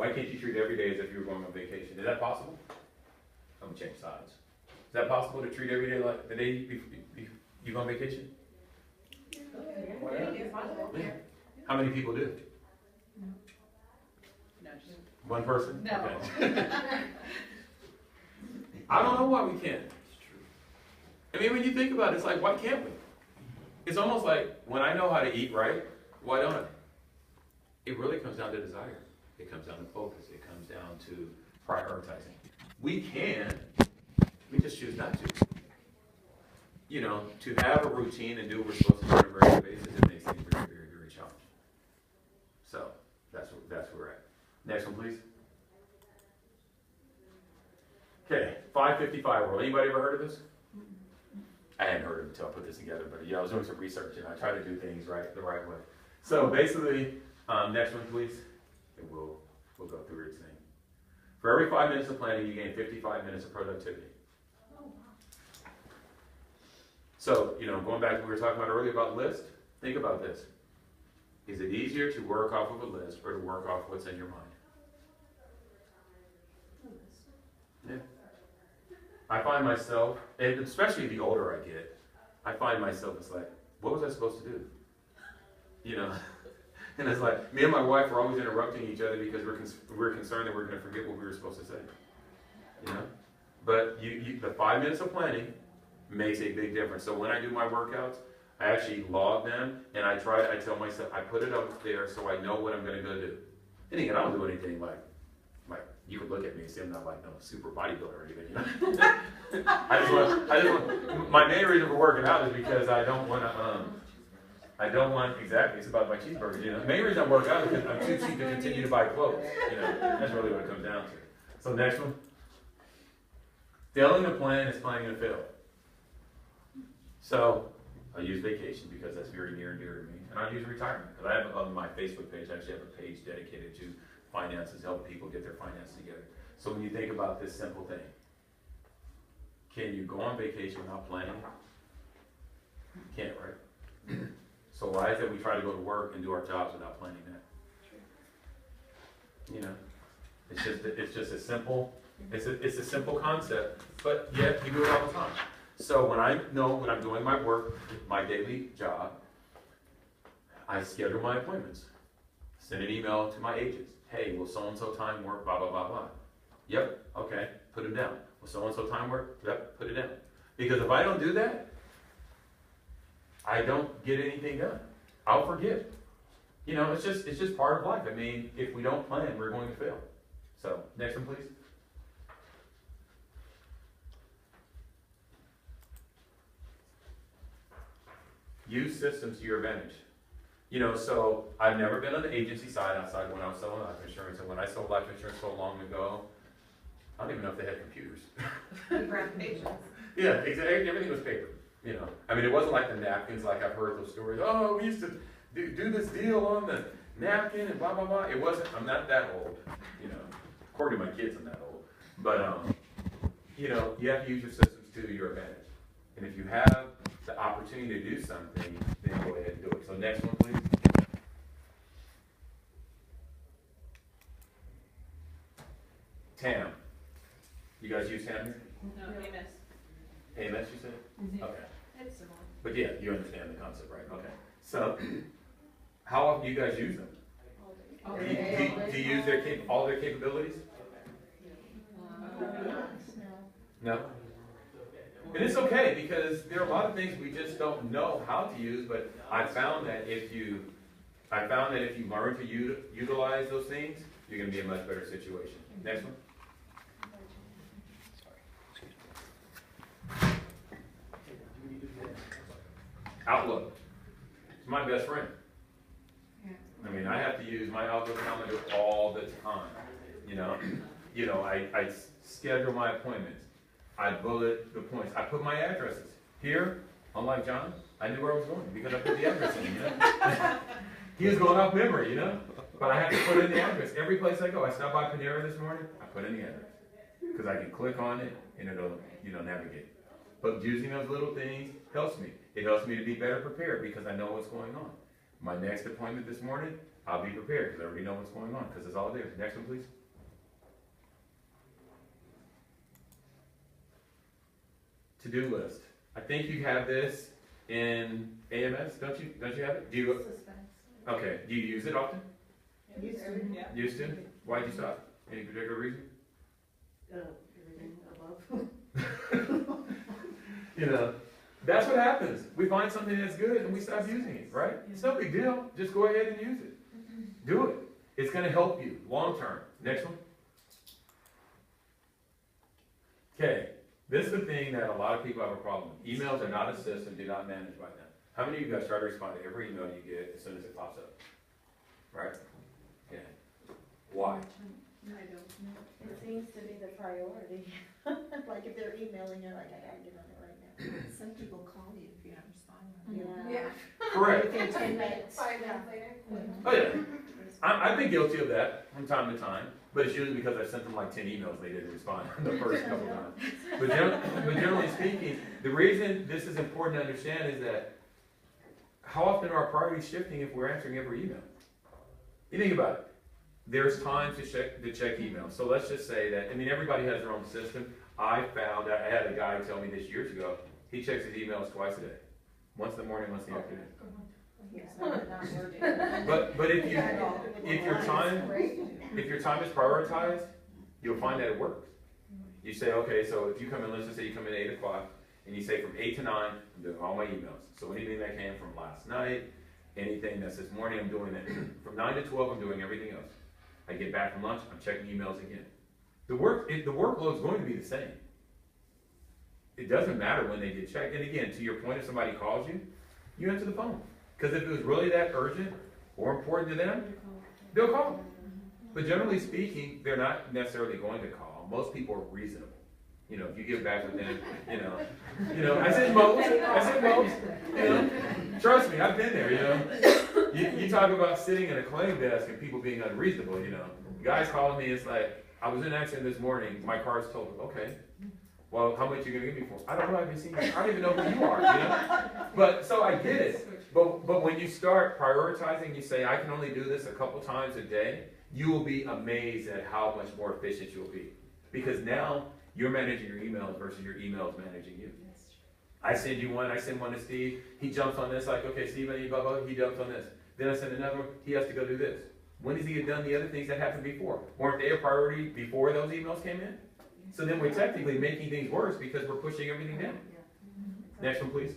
Why can't you treat every day as if you were going on vacation? Is that possible? I'm gonna change sides. Is that possible to treat every day like the day you go on vacation? Yeah. How many people do? No, just One person? no. Okay. I don't know why we can't. I mean, when you think about it, it's like, why can't we? It's almost like when I know how to eat right, why don't I? It really comes down to desire. It comes down to focus. It comes down to prioritizing. We can, we just choose not to. You know, to have a routine and do what we're supposed to do on a regular basis, it makes things very, very, very challenging. So, that's where we're at. Next one, please. Okay, 555 rule. Anybody ever heard of this? I hadn't heard of it until I put this together, but yeah, I was doing some research and I try to do things the right way. So basically, next one, please. And we'll go through each thing. For every 5 minutes of planning, you gain 55 minutes of productivity. So, you know, going back to what we were talking about earlier about list, think about this. Is it easier to work off of a list or to work off what's in your mind? Yeah. I find myself, and especially the older I get, I find myself, it's like, what was I supposed to do? You know? And it's like, me and my wife are always interrupting each other because we're concerned that we're going to forget what we were supposed to say. You know? But the 5 minutes of planning makes a big difference. So when I do my workouts, I actually log them, and I tell myself, I put it up there so I know what I'm going to go do. And again, I don't do anything like you would look at me and say I'm not like no super bodybuilder or anything. You know? I just want, my main reason for working out is because I don't want, exactly, it's about my cheeseburgers, you know. The main reason I work out is because I'm too cheap to continue to buy clothes, you know. That's really what it comes down to. So next one. Failing to plan is planning to fail. So, I use vacation because that's very near and dear to me. And I use retirement because I have on my Facebook page, I actually have a page dedicated to finances, help people get their finances together. So when you think about this simple thing, can you go on vacation without planning? You can't, right? So why is it we try to go to work and do our jobs without planning that? You know, it's just a simple, it's a simple concept, but yet we do it all the time. So when I know when I'm doing my work, my daily job, I schedule my appointments. Send an email to my agents. Hey, will so-and-so time work, blah, blah, blah, blah. Yep, okay, put them down. Will so-and-so time work? Yep, put it down. Because if I don't do that, I don't get anything done. I'll forget. You know, it's just part of life. I mean, if we don't plan, we're going to fail. So, next one, please. Use systems to your advantage. You know, so I've never been on the agency side outside when I was selling life insurance. And when I sold life insurance so long ago, I don't even know if they had computers. Yeah, exactly. Everything was paper. You know, I mean, it wasn't like the napkins, like I've heard those stories. Oh, we used to do this deal on the napkin and blah, blah, blah. It wasn't, I'm not that old, you know. According to my kids, I'm that old. But, you know, you have to use your systems to your advantage. And if you have the opportunity to do something, then go ahead and do it. So next one, please. TAM. You guys use TAM here? No, AMS. AMS, you said? Mm-hmm. Okay. It's similar. But yeah, you understand the concept, right? Okay. So, how often do you guys use them? Do you use all their capabilities? No? And it's okay because there are a lot of things we just don't know how to use, but I found that if you learn to utilize those things, you're going to be in a much better situation. Next one. Outlook. It's my best friend. I mean, I have to use my Outlook calendar all the time. You know, I schedule my appointments. I bullet the points. I put my addresses. Here, unlike John, I knew where I was going because I put the address in, you know. He was going off memory, you know. But I have to put in the address. Every place I go, I stopped by Panera this morning, I put in the address. Because I can click on it and it'll, navigate. But using those little things helps me. It helps me to be better prepared because I know what's going on. My next appointment this morning, I'll be prepared because I already know what's going on because it's all there. Next one, please. To-do list. I think you have this in AMS, don't you? Don't you have it? Do you? Suspense. Okay. Do you use it often? Used to. Yeah. Used to? Why'd you stop? Any particular reason? Everything above. You know, that's what happens. We find something that's good and we stop using it, right? It's no big deal. Just go ahead and use it. Do it. It's going to help you long term. Next one. Okay. This is the thing that a lot of people have a problem with. Emails are not assist and do not manage by them. How many of you guys try to respond to every email you get as soon as it pops up? Right? Okay. Why? I don't know. It seems to be the priority. Like if they're emailing, you're like, I gotta get on it right now. Some people call you if you don't respond. Yeah. Correct. Within 10 minutes. 5 minutes later. Oh yeah. I've been guilty of that from time to time, but it's usually because I sent them like 10 emails and they didn't respond the first couple times. But generally speaking, the reason this is important to understand is that how often are our priorities shifting if we're answering every email? You think about it. There's time to check emails. So let's just say that, I mean, everybody has their own system. I had a guy tell me this years ago, he checks his emails twice a day. Once in the morning, once in the afternoon. Yes, not working. But if your time is prioritized, you'll find that it works. You say, okay, so if you come in, let's just say you come in at 8 o'clock, and you say from 8 to 9, I'm doing all my emails. So anything that came from last night, anything that's this morning, I'm doing it. From 9 to 12, I'm doing everything else. I get back from lunch, I'm checking emails again. The workload's going to be the same. It doesn't matter when they get checked. And again, to your point, if somebody calls you, you answer the phone. Because if it was really that urgent or important to them, they'll call. But generally speaking, they're not necessarily going to call. Most people are reasonable. You know, if you get back with them, I said most, trust me, I've been there, You talk about sitting at a claim desk and people being unreasonable, Guys calling me, it's like, I was in an accident this morning, my car's totaled. Okay. Well, how much are you going to give me for? I don't know, I haven't seen you. I don't even know who you are, But, so I get it. But when you start prioritizing, you say, I can only do this a couple times a day, you will be amazed at how much more efficient you'll be. Because now, you're managing your emails versus your emails managing you. I send you one, I send one to Steve, he jumps on this, like, okay, Steve, I need blah, blah, he jumps on this. Then I send another one, he has to go do this. When does he get done the other things that happened before? Weren't they a priority before those emails came in? So then we're technically making things worse because we're pushing everything down. Next one, please.